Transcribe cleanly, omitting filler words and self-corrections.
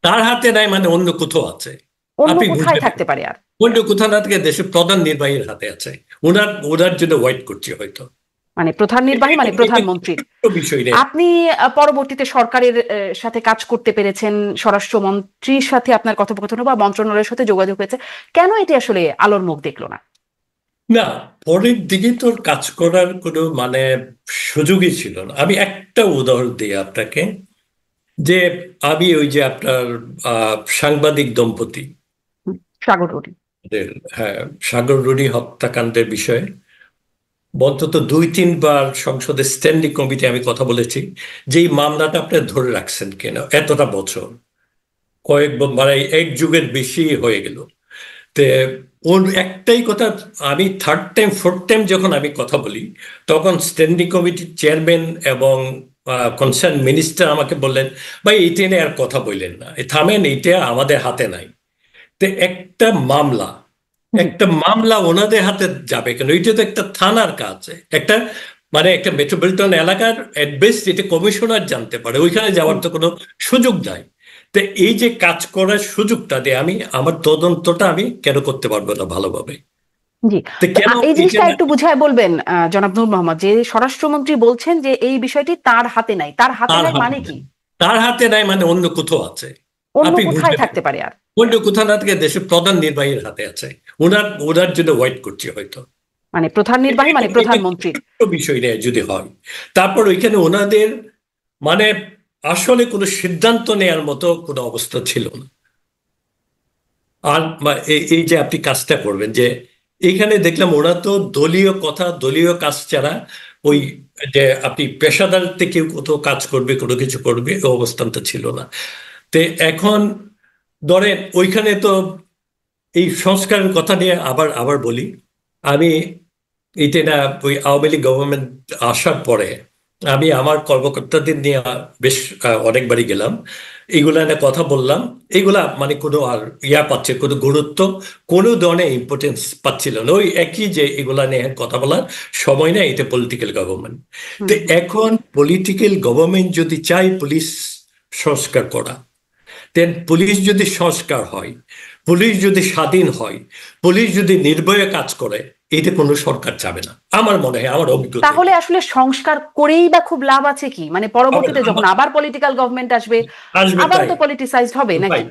তার হাতে নাই মানে অন্য কোথাও আছে। অন্য আপনি কোথায় থাকতে পারে? আর অন্য কোথাও না থেকে দেশের প্রধান নির্বাহীর হাতে আছে। ওনার জন্য ওয়েট করছি হয়তো। মানে প্রধান নির্বাহী মানে প্রধানমন্ত্রীর। বিষয় নেই। আপনি পরবর্তীতে সরকারের সাথে কাজ করতে পেরেছেন, স্বরাষ্ট্রমন্ত্রীর সাথে আপনার কথোপকথন বা মন্ত্রণালয়ের সাথে যোগাযোগ হয়েছে, কেন এটি আসলে আলোর মুখ দেখলো না? না, পরের দিকে তোর কাজ করার কোনো মানে সুযোগই ছিল না। আমি একটা উদাহরণ দিই আপনাকে, যে আমি ওই যে আপনার সাংবাদিক দম্পতি সাগর রুডি। হ্যাঁ, সাগর রুনি হত্যাকাণ্ডের বিষয়ে অন্তত 2-3 বার সংসদে স্ট্যান্ডিং কমিটি আমি কথা বলেছি যে এই মামলাটা আপনি ধরে রাখছেন কেন এতটা বছর, মানে এক যুগের বেশি হয়ে গেল। তে ওর একটাই কথা, আমি থার্ড টাইম ফোর্থ টাইম যখন আমি কথা বলি তখন স্ট্যান্ডিং কমিটির চেয়ারম্যান এবং কনসার্ন মিনিস্টার আমাকে বললেন, ভাই এইটা নিয়ে আর কথা বললেন না, থামেন, এইটা আমাদের হাতে নাই। তো একটা মামলা ওনাদের হাতে যাবে কেন? এটা তো একটা থানার কাজ, একটা মানে একটা মেট্রোপলিটন এলাকার অ্যাডবেস্ট এটা কমিশনার জানতে পারে, ওইখানে যাওয়ার তো কোনো সুযোগ নাই। তো এই যে কাজ করার সুযোগটা দিয়ে আমি আমার তদন্তটা আমি কেন করতে পারবো না ভালোভাবে? জি, তো কেন এই জিনিসটা একটু বুঝায় বলবেন জনাব নূর মোহাম্মদ, যে স্বরাষ্ট্রমন্ত্রী বলছেন যে এই বিষয়টি তার হাতে নাই, তার হাতে নাই মানে কি? তার হাতে নাই মানে অন্য কোথাও আছে। অন্য আপনি কোথায় থাকতে পারে? আর অন্য কোথাও না থেকে দেশের প্রধান নির্বাহীর হাতে আছে। ওনার জন্য ওয়েট করছি হয়তো। মানে প্রধান নির্বাহী মানে প্রধানমন্ত্রীর বিষয় নেই যদি হয়, তারপর ওইখানে ওনাদের মানে আসলে কোনো সিদ্ধান্ত নেয়ার মতো কোনো অবস্থা ছিল না। আর এই যে আপনি কাজটা করবেন, যে এইখানে দেখলাম ওরা তো দলীয় কথা দলীয় কাজ ছাড়া ওই যে আপনি পেশাদারিত্বে কেউ কোথাও কাজ করবে কোনো কিছু করবে ওই অবস্থানটা ছিল না। তো এখন ধরেন ওইখানে তো এই সংস্কারের কথা নিয়ে আবার আবার বলি আমি, এটা না ওই আওয়ামী লীগ গভর্নমেন্ট আসার পরে আমি আমার কর্মকর্তাদের নিয়ে বেশ অনেকবারই গেলাম, এইগুলা নিয়ে কথা বললাম। এইগুলা মানে কোনো আর পাচ্ছে কোনো গুরুত্ব, কোনো ধরনের ইম্পর্টেন্স পাচ্ছিল না। ওই একই যে এগুলা নিয়ে কথা বলার সময় নেই, এটা পলিটিক্যাল গভর্নমেন্ট। তো এখন পলিটিক্যাল গভর্নমেন্ট যদি চাই পুলিশ সংস্কার করা, দেন পুলিশ যদি সংস্কার হয়, পুলিশ যদি স্বাধীন হয়, পুলিশ যদি নির্ভয়ে কাজ করে, এটা কোনো সরকার চাবে না আমার মনে হয়, আমার অভিজ্ঞতা। তাহলে আসলে সংস্কার করেই বা খুব লাভ আছে কি? মানে পরবর্তীতে যখন আবার পলিটিক্যাল গভর্নমেন্ট আসবে আসবে আবার তাই তো পলিটিসাইজড হবে নাকি?